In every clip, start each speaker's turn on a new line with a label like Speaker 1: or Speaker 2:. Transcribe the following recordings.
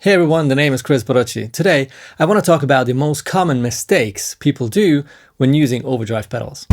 Speaker 1: Hey everyone, the name is Kris Barocsi. Today, I want to talk about the most common mistakes people do when using overdrive pedals.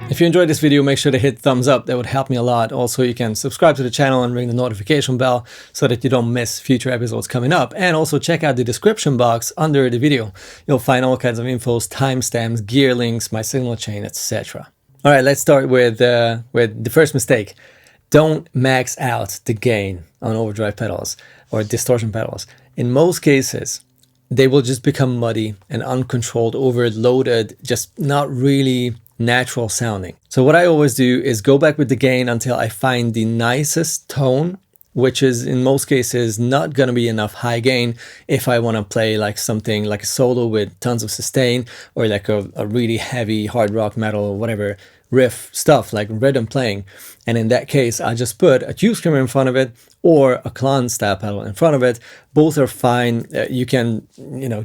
Speaker 1: If you enjoyed this video, make sure to hit thumbs up. That would help me a lot. Also, you can subscribe to the channel and ring the notification bell so that you don't miss future episodes coming up. And also check out the description box under the video. You'll find all kinds of infos, timestamps, gear links, my signal chain, etc. All right, let's start with the first mistake. Don't max out the gain on overdrive pedals or distortion pedals. In most cases, they will just become muddy and uncontrolled, overloaded, just not really natural sounding. So what I always do is go back with the gain until I find the nicest tone, which is in most cases not going to be enough high gain if I want to play like something like a solo with tons of sustain, or like a really heavy hard rock metal or whatever riff stuff like rhythm playing. And in that case, I just put a tube screamer in front of it or a Klone style pedal in front of it. Both are fine. You can,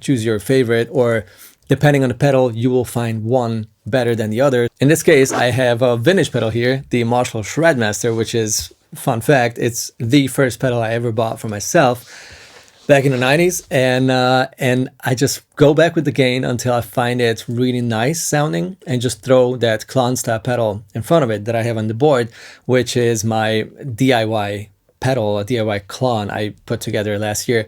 Speaker 1: choose your favorite, or depending on the pedal, you will find one better than the other. In this case, I have a vintage pedal here, the Marshall Shredmaster, which is, fun fact, it's the first pedal I ever bought for myself back in the 90s. And I just go back with the gain until I find it really nice sounding, and just throw that Klone style pedal in front of it that I have on the board, which is my DIY pedal, a DIY Klone I put together last year.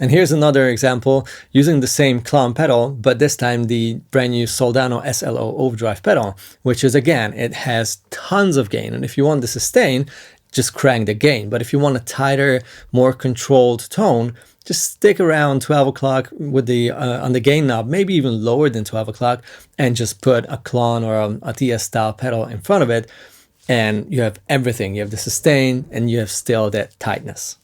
Speaker 1: And here's another example using the same Klone pedal, but this time the brand new Soldano SLO overdrive pedal, which is, again, it has tons of gain. And if you want the sustain, just crank the gain. But if you want a tighter, more controlled tone, just stick around 12 o'clock with the on the gain knob, maybe even lower than 12 o'clock, and just put a Klone or a TS style pedal in front of it. And you have everything. You have the sustain and you have still that tightness.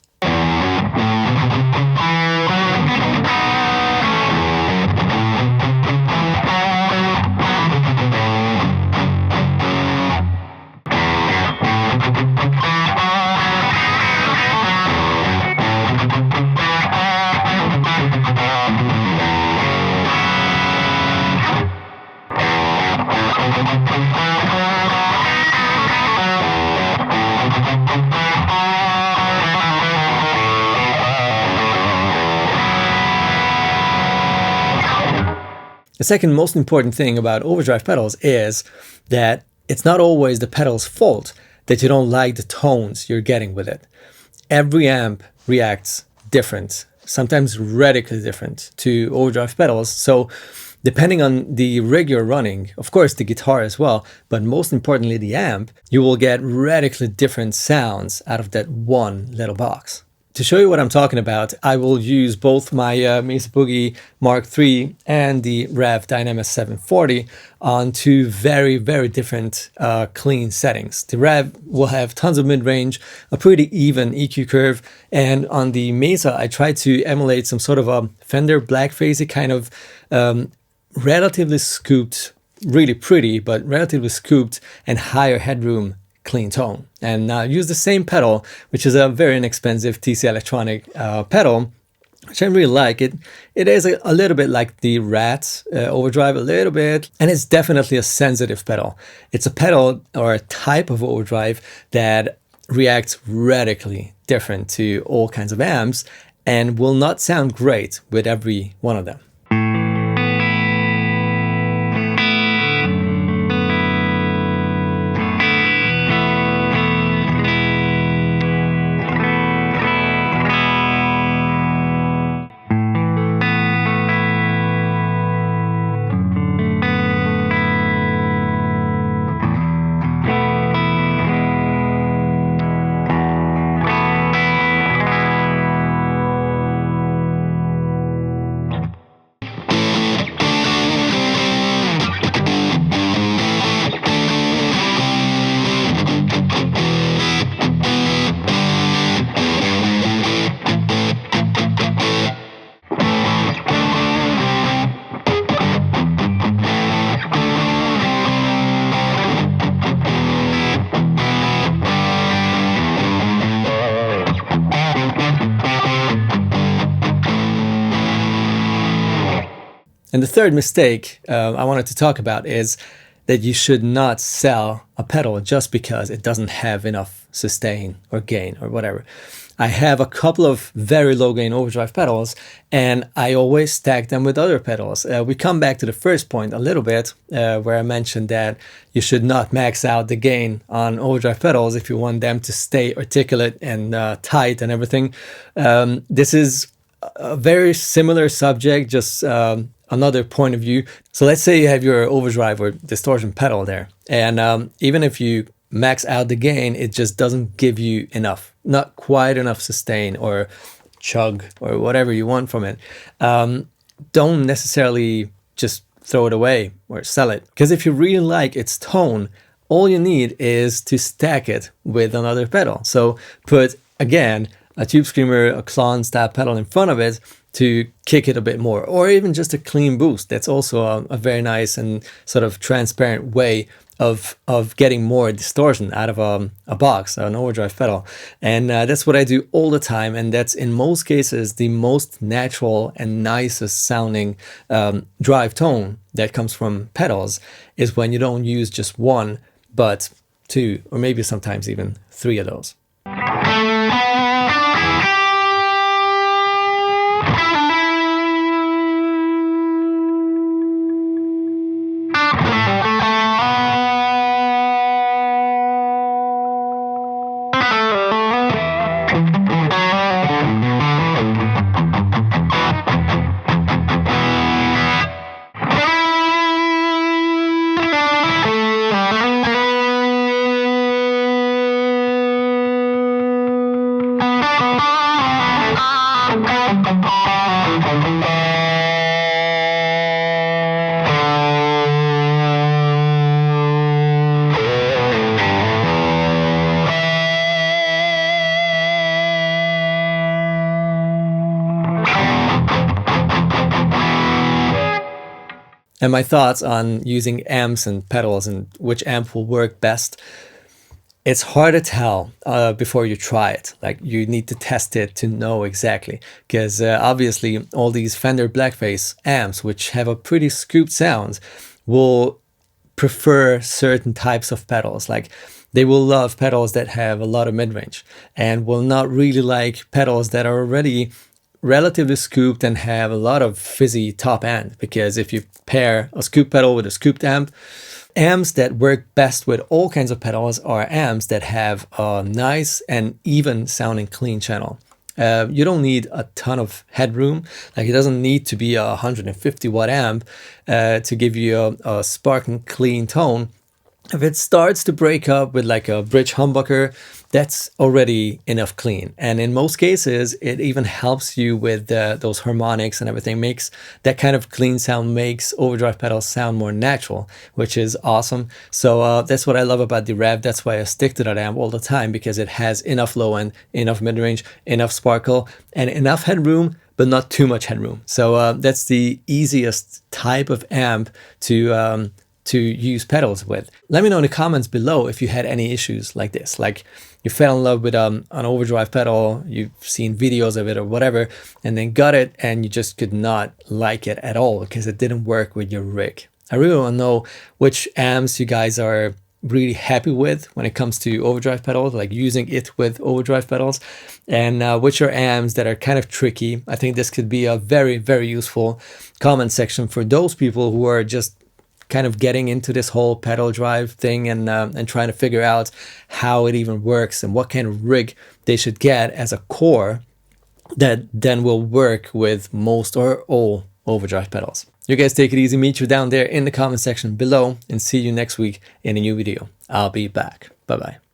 Speaker 1: The second most important thing about overdrive pedals is that it's not always the pedal's fault that you don't like the tones you're getting with it. Every amp reacts different, sometimes radically different to overdrive pedals. So depending on the rig you're running, of course the guitar as well, but most importantly the amp, you will get radically different sounds out of that one little box. To show you what I'm talking about, I will use both my Mesa Boogie Mark III and the Rev Dynamis 740 on two very, very different clean settings. The Rev will have tons of mid-range, a pretty even EQ curve, and on the Mesa, I tried to emulate some sort of a Fender Blackface kind of relatively scooped, really pretty, but relatively scooped and higher headroom clean tone. And use the same pedal, which is a very inexpensive TC Electronic pedal, which I really like. It is a little bit like the Rat Overdrive, a little bit, and it's definitely a sensitive pedal. It's a pedal or a type of overdrive that reacts radically different to all kinds of amps and will not sound great with every one of them. And the third mistake I wanted to talk about is that you should not sell a pedal just because it doesn't have enough sustain or gain or whatever. I have a couple of very low gain overdrive pedals and I always stack them with other pedals. We come back to the first point a little bit where I mentioned that you should not max out the gain on overdrive pedals if you want them to stay articulate and tight and everything. This is a very similar subject, just another point of view. So let's say you have your overdrive or distortion pedal there, and even if you max out the gain, it just doesn't give you enough, not quite enough sustain or chug or whatever you want from it. Don't necessarily just throw it away or sell it, because if you really like its tone, all you need is to stack it with another pedal. So put, again, a Tube Screamer, a Klone style pedal in front of it to kick it a bit more, or even just a clean boost. That's also a very nice and sort of transparent way of getting more distortion out of a box, an overdrive pedal. And that's what I do all the time, and that's in most cases the most natural and nicest sounding drive tone that comes from pedals, is when you don't use just one, but two, or maybe sometimes even three of those. And my thoughts on using amps and pedals and which amp will work best. It's hard to tell before you try it. Like, you need to test it to know exactly, because obviously all these Fender Blackface amps, which have a pretty scooped sound, will prefer certain types of pedals. Like, they will love pedals that have a lot of mid-range, and will not really like pedals that are already relatively scooped and have a lot of fizzy top end, because if you pair a scoop pedal with a scooped amp, amps that work best with all kinds of pedals are amps that have a nice and even sounding clean channel. You don't need a ton of headroom. Like, it doesn't need to be a 150 watt amp to give you a sparkling clean tone. If it starts to break up with like a bridge humbucker, that's already enough clean. And in most cases, it even helps you with those harmonics and everything. Makes that kind of clean sound, makes overdrive pedals sound more natural, which is awesome. So that's what I love about the Rev. That's why I stick to that amp all the time, because it has enough low end, enough mid-range, enough sparkle, and enough headroom, but not too much headroom. So that's the easiest type of amp to to use pedals with. Let me know in the comments below if you had any issues like this, like you fell in love with an overdrive pedal, you've seen videos of it or whatever, and then got it and you just could not like it at all because it didn't work with your rig. I really want to know which amps you guys are really happy with when it comes to overdrive pedals, like using it with overdrive pedals, and which are amps that are kind of tricky. I think this could be a very, very useful comment section for those people who are just kind of getting into this whole pedal drive thing and trying to figure out how it even works and what kind of rig they should get as a core that then will work with most or all overdrive pedals. You guys take it easy. Meet you down there in the comment section below and see you next week in a new video. I'll be back. Bye bye.